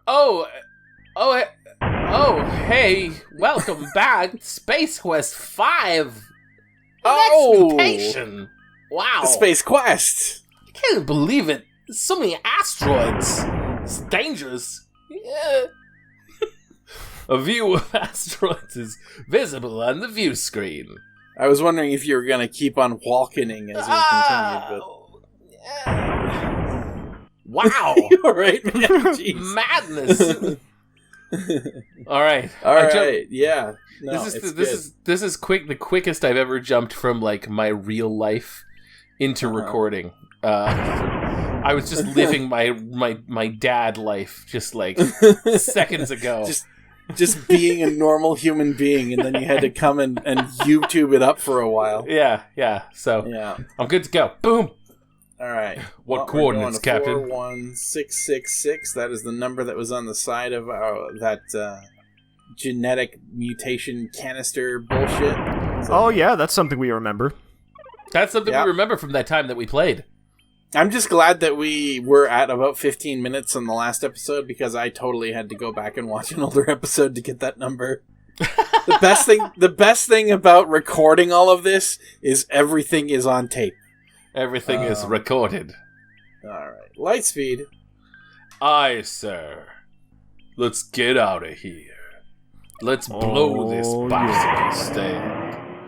Oh, oh, oh, hey, welcome back, Space Quest 5. Next Mutation. Wow. The Space Quest. I can't believe it. There's so many asteroids. It's dangerous. Yeah. A view of asteroids is visible on the view screen. I was wondering if you were going to keep on walkening as we continued, but... Wow. All right, man. Jeez. Madness. All right. Yeah. No, this is quick. The quickest I've ever jumped from like my real life into recording. I was just living my dad life just like seconds ago. Just being a normal human being, and then you had to come and YouTube it up for a while. Yeah. So I'm good to go. Boom. All right. What coordinates, Captain? 41666. That is the number that was on the side of that genetic mutation canister bullshit. Oh yeah, that's something we remember. That's something we remember from that time that we played. I'm just glad that we were at about 15 minutes on the last episode, because I totally had to go back and watch an older episode to get that number. The best thing about recording all of this is everything is on tape. Everything is recorded. Alright. Lightspeed. Aye, sir. Let's get out of here. Let's blow this popsicle stand.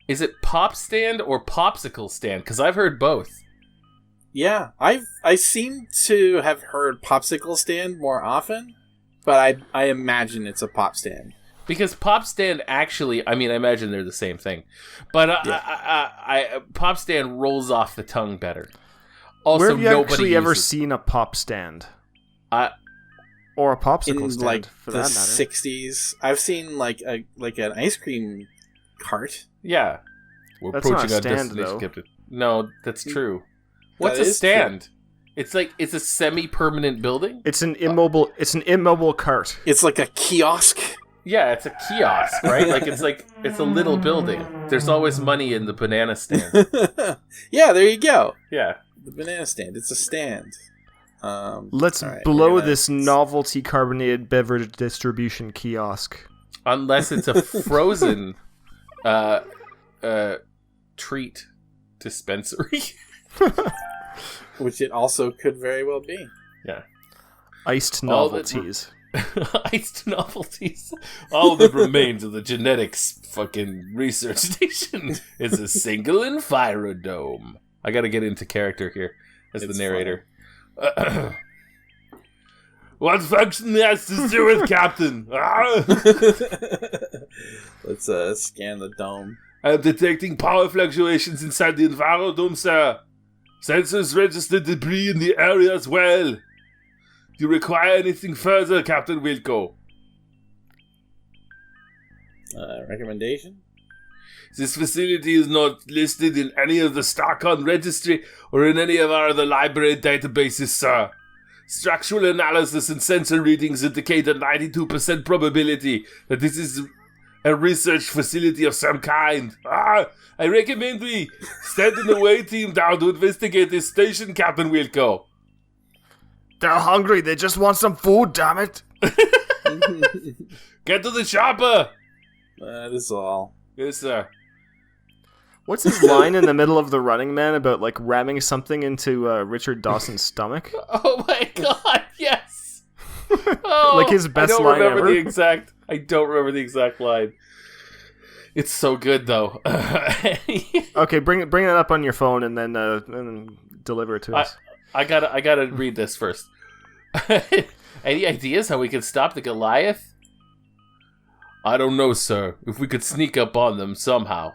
Is it pop stand or popsicle stand? Because I've heard both. Yeah, I seem to have heard popsicle stand more often, but I imagine it's a pop stand. Because pop stand actually, I imagine they're the same thing, but pop stand rolls off the tongue better. Also, where have you actually ever seen a pop stand? Or a popsicle stand, like for the that matter. 60s. I've seen like an ice cream cart. Yeah, we're that's not a approaching stand, our though. destination. No, that's true. What's That a is stand? True. It's a semi-permanent building. It's an immobile cart. It's like a kiosk. Yeah, it's a kiosk, right? It's a little building. There's always money in the banana stand. Yeah, there you go. Yeah, the banana stand. It's a stand. Let's blow this novelty carbonated beverage distribution kiosk. Unless it's a frozen treat dispensary. Which it also could very well be. Yeah. Iced novelties. Iced novelties. All that remains of the genetics fucking research station is a single envirodome. I gotta get into character here as the narrator. What function has to do with Captain? Let's scan the dome. I'm detecting power fluctuations inside the envirodome, sir. Sensors register debris in the area as well. Do you require anything further, Captain Wilco? Recommendation? This facility is not listed in any of the Starcon registry or in any of our other library databases, sir. Structural analysis and sensor readings indicate a 92% probability that this is a research facility of some kind. I recommend we send an away team down to investigate this station, Captain Wilco. They're hungry. They just want some food, damn it. Get to the chopper. That is all. Yes, sir. What's his line in the middle of The Running Man about, like, ramming something into Richard Dawson's stomach? Oh my god, yes! Oh, like his best line ever? I don't remember the exact line. It's so good, though. Okay, bring it up on your phone and then deliver it to us. I gotta read this first. Any ideas how we can stop the Goliath? I don't know, sir. If we could sneak up on them somehow.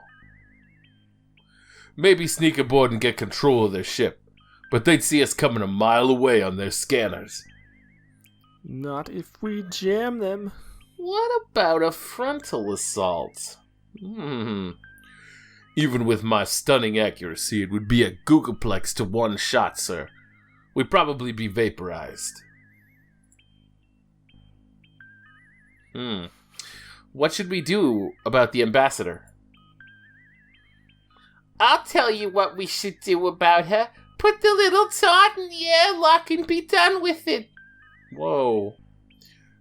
Maybe sneak aboard and get control of their ship. But they'd see us coming a mile away on their scanners. Not if we jam them. What about a frontal assault? Even with my stunning accuracy, it would be a googleplex to one shot, sir. We'd probably be vaporized. What should we do about the ambassador? I'll tell you what we should do about her. Put the little tot in the airlock and be done with it. Whoa.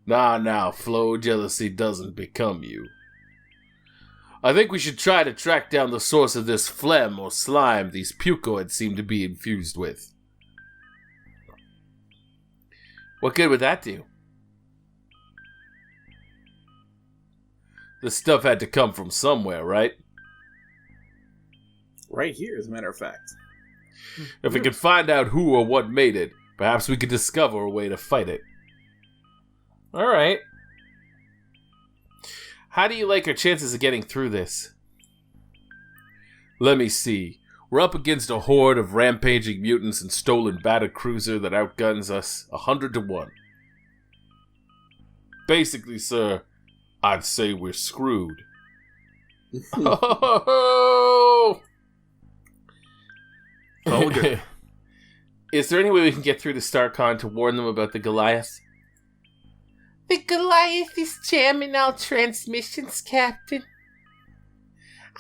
Now, Flo, jealousy doesn't become you. I think we should try to track down the source of this phlegm or slime these pucoids seem to be infused with. What good would that do? This stuff had to come from somewhere, right? Right here, as a matter of fact. If we could find out who or what made it, perhaps we could discover a way to fight it. Alright. How do you like our chances of getting through this? Let me see. We're up against a horde of rampaging mutants and stolen battlecruiser that outguns us 100 to 1. Basically, sir, I'd say we're screwed. Oh! Vulgar. Is there any way we can get through to Starcon to warn them about the Goliath? The Goliath is jamming all transmissions, Captain.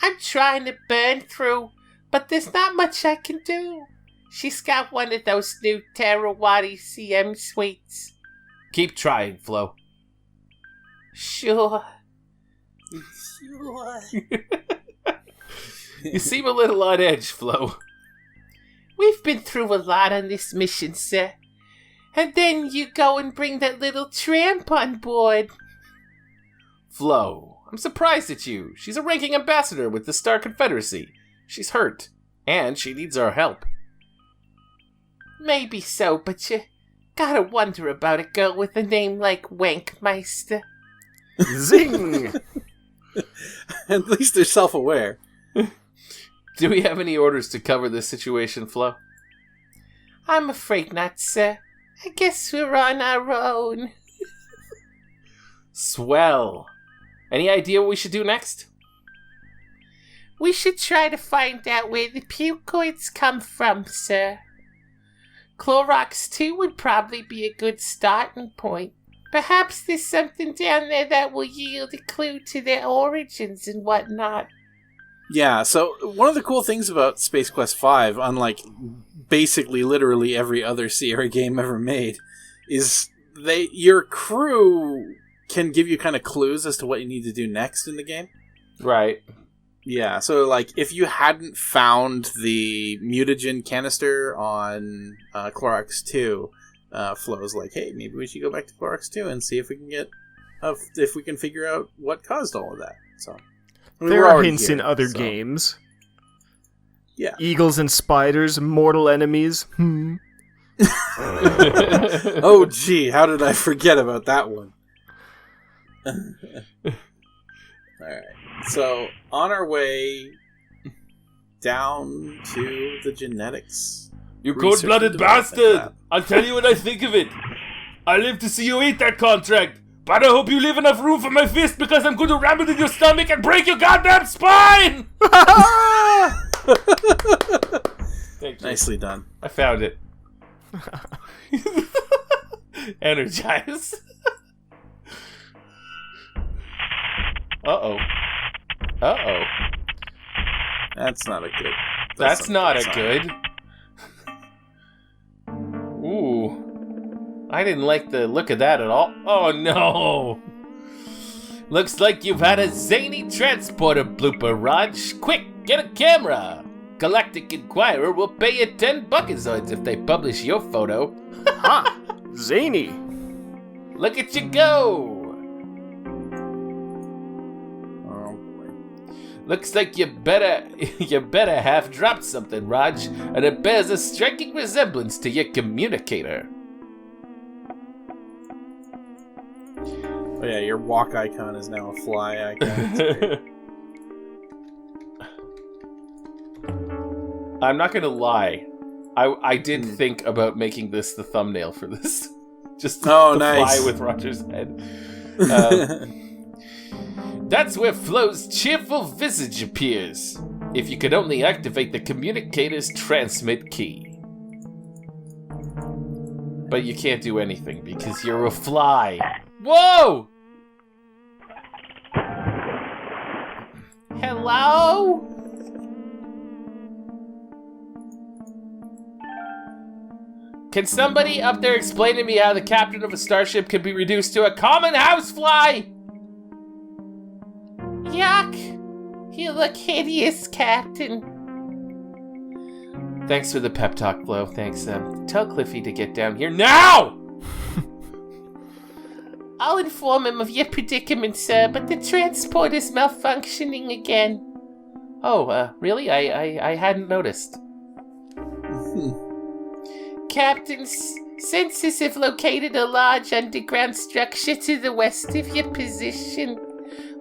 I'm trying to burn through, but there's not much I can do. She's got one of those new Terawati CM suites. Keep trying, Flo. Sure. You seem a little on edge, Flo. We've been through a lot on this mission, sir. And then you go and bring that little tramp on board. Flo, I'm surprised at you. She's a ranking ambassador with the Star Confederacy. She's hurt, and she needs our help. Maybe so, but you gotta wonder about a girl with a name like Wankmeister. Zing! At least they're self-aware. Do we have any orders to cover this situation, Flo? I'm afraid not, sir. I guess we're on our own. Swell. Any idea what we should do next? We should try to find out where the pucoids come from, sir. Clorox 2 would probably be a good starting point. Perhaps there's something down there that will yield a clue to their origins and whatnot. Yeah, so one of the cool things about Space Quest V, unlike basically literally every other Sierra game ever made, is your crew can give you kind of clues as to what you need to do next in the game. Right. Yeah, so like if you hadn't found the mutagen canister on Clorox 2, Flo's like, hey, maybe we should go back to Clorox 2 and see if we can if we can figure out what caused all of that. So I mean, There we're are already hints here, in other so. games. Yeah. Eagles and spiders, mortal enemies. Oh, gee, how did I forget about that one? Alright, so on our way down to the genetics. You Research cold-blooded and development bastard! lab. I'll tell you what I think of it. I live to see you eat that contract, but I hope you leave enough room for my fist because I'm going to ram it in your stomach and break your goddamn spine! Thank you. Nicely done. I found it. Energize. Uh-oh. Uh-oh. That's not a good... That's not a sign. good. Ooh. I didn't like the look of that at all. Oh no! Looks like you've had a zany transporter blooper, Raj. Quick, get a camera! Galactic Inquirer will pay you 10 buckazoids if they publish your photo. Ha! Zany! Look at you go! Oh, boy. Looks like you better have dropped something, Raj, and it bears a striking resemblance to your communicator. Oh yeah, your walk icon is now a fly icon. I'm not gonna lie. I did think about making this the thumbnail for this. Just Oh, the nice. fly with Roger's head. That's where Flo's cheerful visage appears. If you could only activate the communicator's transmit key. But you can't do anything because you're a fly. Whoa! Hello? Can somebody up there explain to me how the captain of a starship can be reduced to a common housefly? Yuck! You look hideous, Captain. Thanks for the pep talk, Flo. Thanks. Tell Cliffy to get down here now! I'll inform him of your predicament, sir, but the transport is malfunctioning again. Oh, really? I hadn't noticed. Captain, sensors have located a large underground structure to the west of your position.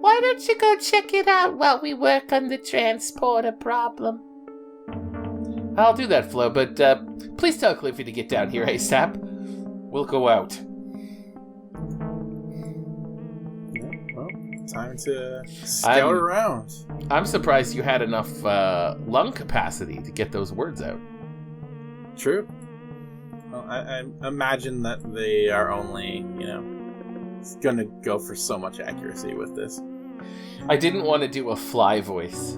Why don't you go check it out while we work on the transporter problem? I'll do that, Flo, but please tell Cliffy to get down here ASAP. We'll go out. Well, time to scout around. I'm surprised you had enough lung capacity to get those words out. True. Well, I imagine that they are only, going to go for so much accuracy with this. I didn't want to do a fly voice.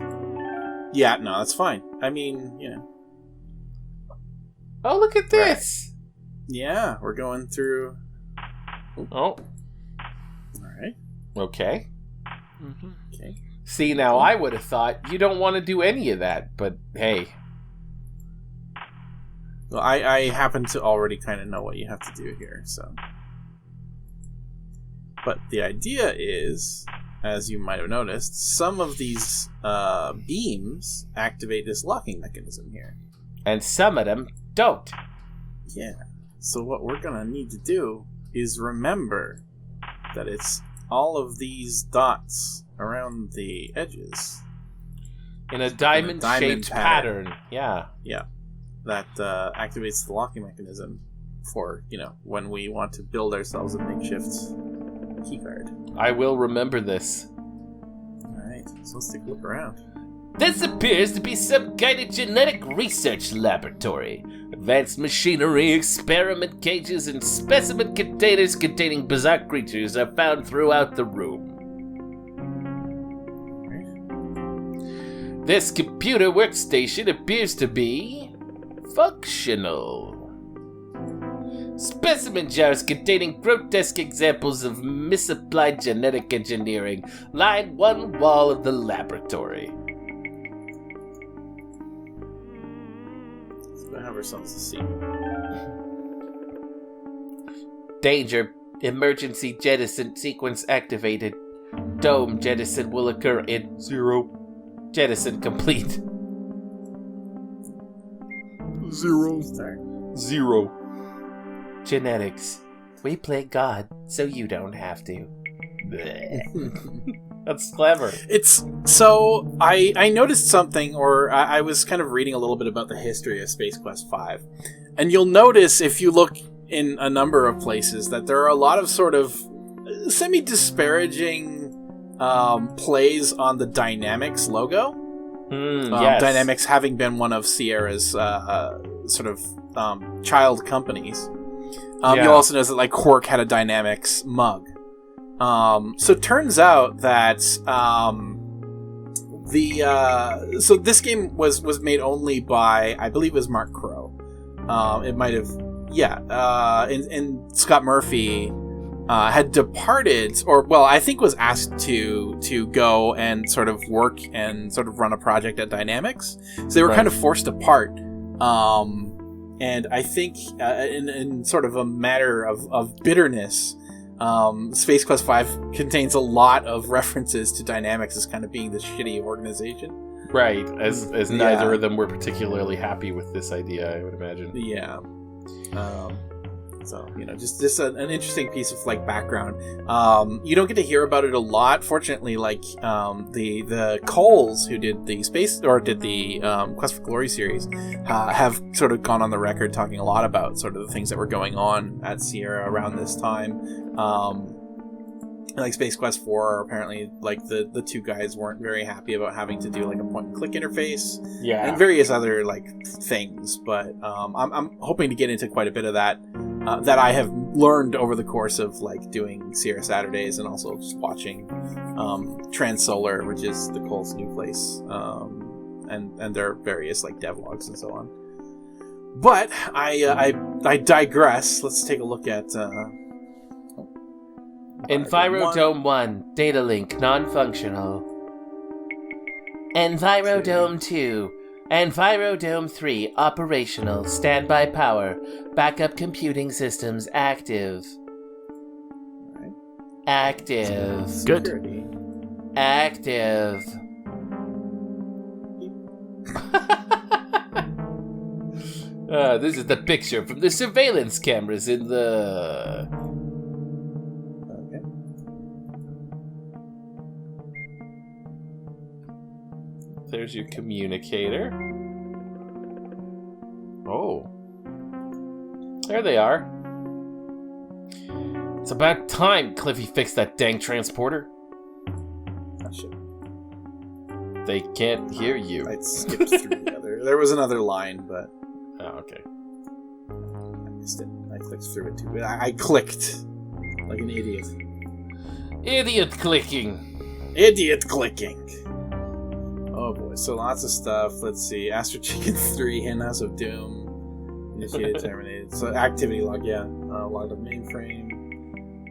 Yeah, no, that's fine. I mean, Oh, look at this! Right. Yeah, we're going through... Oh. Alright. Okay. Mm-hmm. Okay. See, now I would have thought you don't want to do any of that, but hey. Well, I happen to already kind of know what you have to do here, so... But the idea is, as you might have noticed, some of these beams activate this locking mechanism here. And some of them don't. Yeah. So what we're going to need to do is remember that it's all of these dots around the edges. In a diamond-shaped pattern. Yeah. Yeah. That activates the locking mechanism for, when we want to build ourselves a makeshift keycard. I will remember this. Alright, so let's take a look around. This appears to be some kind of genetic research laboratory. Advanced machinery, experiment cages, and specimen containers containing bizarre creatures are found throughout the room. This computer workstation appears to be functional. Specimen jars containing grotesque examples of misapplied genetic engineering line one wall of the laboratory. Let's go have ourselves a seat. Danger. Emergency jettison sequence activated. Dome jettison will occur in 0. Jettison complete. 0. Start. 0. Genetics. We play God, so you don't have to. That's clever. It's so I noticed something, or I was kind of reading a little bit about the history of Space Quest V, and you'll notice if you look in a number of places that there are a lot of sort of semi-disparaging plays on the Dynamix logo. Yes. Dynamix having been one of Sierra's sort of child companies. You'll also notice that Quark had a Dynamix mug. So it turns out that so this game was made only by, I believe it was Mark Crowe. It might have, and Scott Murphy had departed, I think was asked to go and sort of work and sort of run a project at Dynamix. So they were kind of forced apart. And I think in sort of a matter of bitterness, Space Quest V contains a lot of references to Dynamix as kind of being this shitty organization. Right, as neither of them were particularly happy with this idea, I would imagine. Yeah. So, just an interesting piece of background. You don't get to hear about it a lot. Fortunately, the Coles who did the Quest for Glory series have sort of gone on the record talking a lot about sort of the things that were going on at Sierra around this time. Space Quest 4, apparently, the two guys weren't very happy about having to do a point-and-click interface, and various other things. But I'm hoping to get into quite a bit of that I have learned over the course of doing Sierra Saturdays and also just watching Transsolar, which is the Cole's new place, and their various devlogs and so on. But I digress. Let's take a look at Envirodome 1, data link, non-functional. Envirodome 2, Envirodome 3, operational, standby power, backup computing systems active. Active. Good. security. Active. This is the picture from the surveillance cameras in the... Okay. There's your communicator. Oh. There they are. It's about time Cliffy fixed that dang transporter. Oh, shit. They can't hear you. I skipped through the other. There was another line, but Oh, okay. I missed it. I clicked through it too. I clicked like an idiot. Idiot clicking. Idiot clicking. Oh boy, so lots of stuff. Let's see. Astro Chicken 3, Henhouse of Doom, initiated, terminated. So activity log, yeah. Logged of mainframe.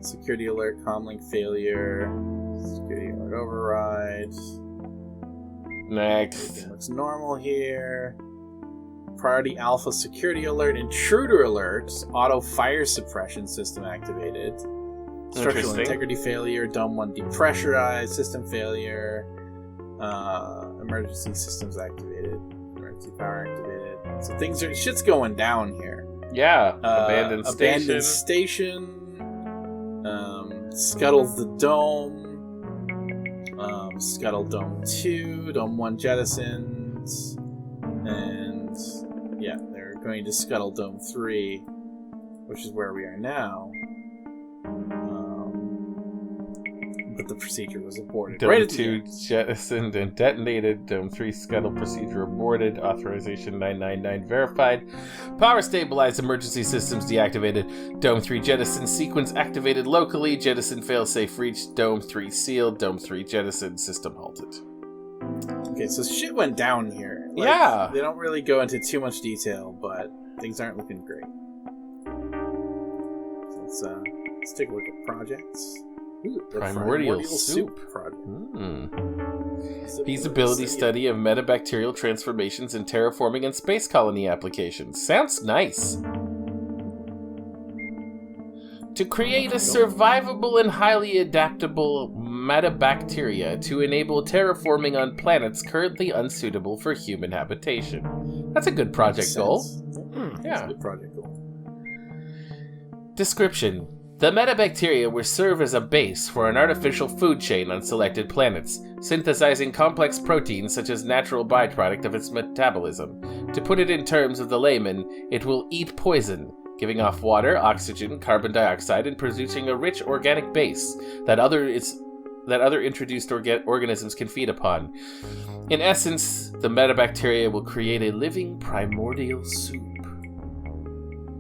Security alert, comlink failure. Security alert override. Next. Everything looks normal here. Priority Alpha security alert, intruder alerts, auto fire suppression system activated. Structural Interesting. integrity failure, Dome 1 depressurized, system failure, emergency systems activated, emergency power activated. So shit's going down here. Yeah. Abandoned station. Scuttles the dome. Scuttle Dome 2, Dome 1 jettisons, and yeah, they're going to scuttle Dome 3, which is where we are now. But the procedure was aborted. Dome right at the 2 end. jettisoned and detonated. Dome 3 scuttle procedure aborted. Authorization 999 verified. Power stabilized. Emergency systems deactivated. Dome 3 jettison sequence activated locally. Jettison failsafe reached. Dome 3 sealed. Dome 3 jettison system halted. Okay, so shit went down here. Yeah. They don't really go into too much detail, but things aren't looking great. So let's take a look at projects. Ooh, the Primordial soup. project. Feasibility study of metabacterial transformations in terraforming and space colony applications. Sounds nice. To create a survivable and highly adaptable metabacteria to enable terraforming on planets currently unsuitable for human habitation. That's a good project goal. That's Yeah. a good project goal. Description. The metabacteria will serve as a base for an artificial food chain on selected planets, synthesizing complex proteins such as natural byproduct of its metabolism. To put it in terms of the layman, it will eat poison, giving off water, oxygen, carbon dioxide, and producing a rich organic base that other introduced organisms can feed upon. In essence, the metabacteria will create a living primordial soup.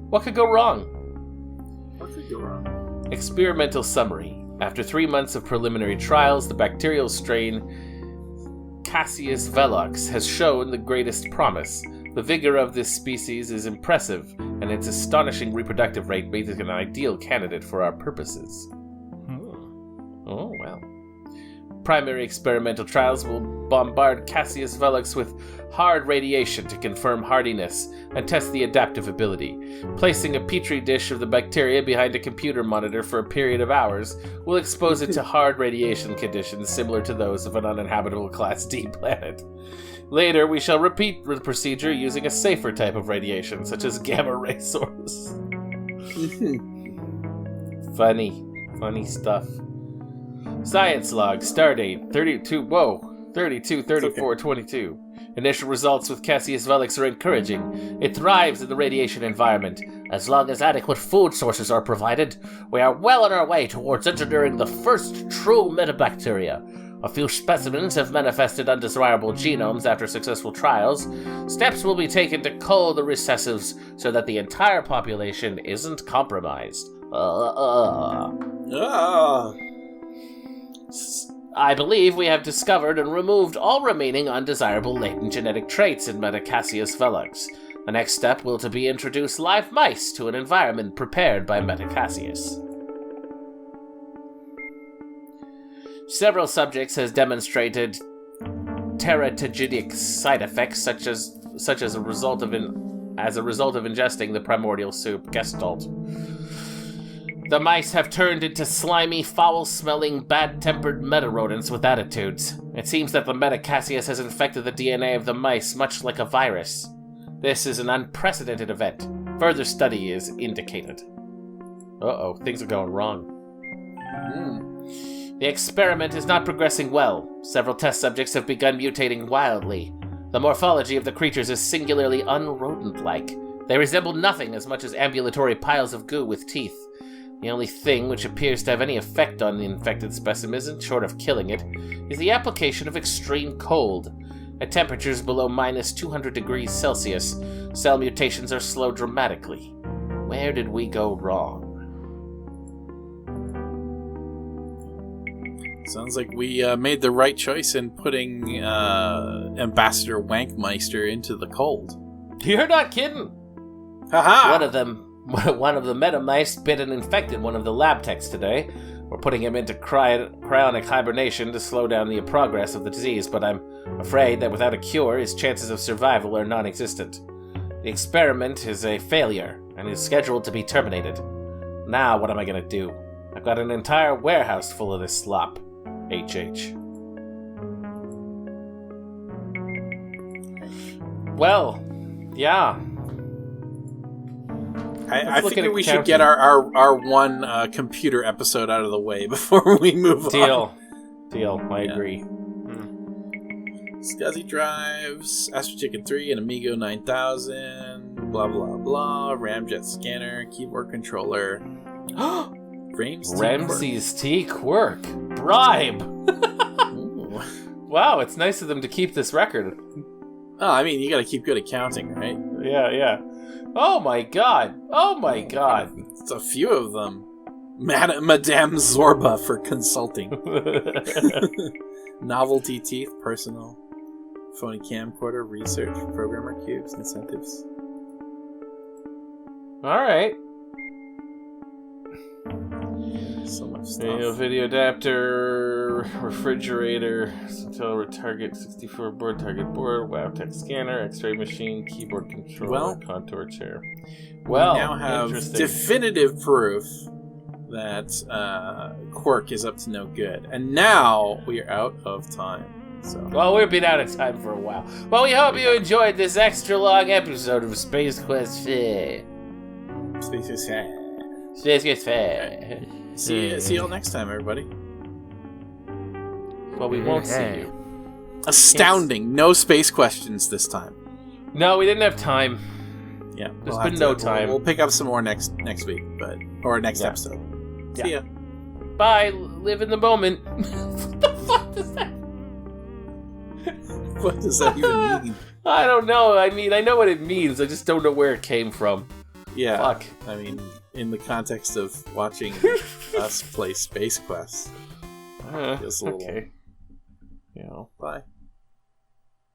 What could go wrong? What could go wrong? Experimental summary. After 3 months of preliminary trials, the bacterial strain Cassius velox has shown the greatest promise. The vigor of this species is impressive, and its astonishing reproductive rate makes it an ideal candidate for our purposes. Oh, well. Primary experimental trials will bombard Cassius velox with hard radiation to confirm hardiness and test the adaptive ability. Placing a petri dish of the bacteria behind a computer monitor for a period of hours will expose it to hard radiation conditions similar to those of an uninhabitable Class D planet. Later, we shall repeat the procedure using a safer type of radiation, such as gamma ray source. Funny stuff. Science log, stardate 32/34/22. Initial results with Cassius velox are encouraging. It thrives in the radiation environment. As long as adequate food sources are provided, we are well on our way towards engineering the first true metabacteria. A few specimens have manifested undesirable genomes after successful trials. Steps will be taken to cull the recessives so that the entire population isn't compromised. I believe we have discovered and removed all remaining undesirable latent genetic traits in Metacassius velox. The next step will to be introduce live mice to an environment prepared by Metacassius. Several subjects has demonstrated teratogenic side effects, such as a result of ingesting the primordial soup Gestalt. The mice have turned into slimy, foul-smelling, bad-tempered meta-rodents with attitudes. It seems that the Metacassius has infected the DNA of the mice, much like a virus. This is an unprecedented event. Further study is indicated. Uh-oh, things are going wrong. The experiment is not progressing well. Several test subjects have begun mutating wildly. The morphology of the creatures is singularly unrodent-like. They resemble nothing as much as ambulatory piles of goo with teeth. The only thing which appears to have any effect on the infected specimen, short of killing it, is the application of extreme cold. At temperatures below minus 200 degrees Celsius, cell mutations are slowed dramatically. Where did we go wrong? Sounds like we made the right choice in putting Ambassador Wankmeister into the cold. You're not kidding! Haha! One of the metamice bit and infected one of the lab techs today. We're putting him into cryonic hibernation to slow down the progress of the disease, but I'm afraid that without a cure, his chances of survival are non-existent. The experiment is a failure, and is scheduled to be terminated. Now, what am I gonna do? I've got an entire warehouse full of this slop. HH. Well, yeah. I figure we should get our one computer episode out of the way before we move on. Deal. I agree. SCSI drives, Astro Chicken 3, and Amigo 9000, blah blah blah, Ramjet scanner, keyboard controller. Ramses T. Quirk. Bribe! Wow, it's nice of them to keep this record. Oh, I mean, you gotta keep good accounting, right? Yeah. Oh my god! It's a few of them. Madame Zorba for consulting. Novelty teeth, personal. Phony camcorder, research, programmer cubes, incentives. Alright. So much stuff. Video adapter, refrigerator, target 64 board, target board, WowTech scanner, X-ray machine, keyboard controller, contour chair. Well, we now have definitive proof that Quirk is up to no good, and now we are out of time. So. Well, we've been out of time for a while. Well, we hope you enjoyed this extra long episode of Space Quest 4. Space Quest 4. See y'all next time, everybody. Well, we won't see you. Astounding. No space questions this time. No, we didn't have time. Yeah. There's been no time. We'll pick up some more next week, or next episode. See ya. Bye. Live in the moment. What the fuck does that What does that even mean? I don't know. I mean, I know what it means. I just don't know where it came from. Yeah. Fuck. I mean, in the context of watching us play Space Quest. Feels a little... Okay. Bye.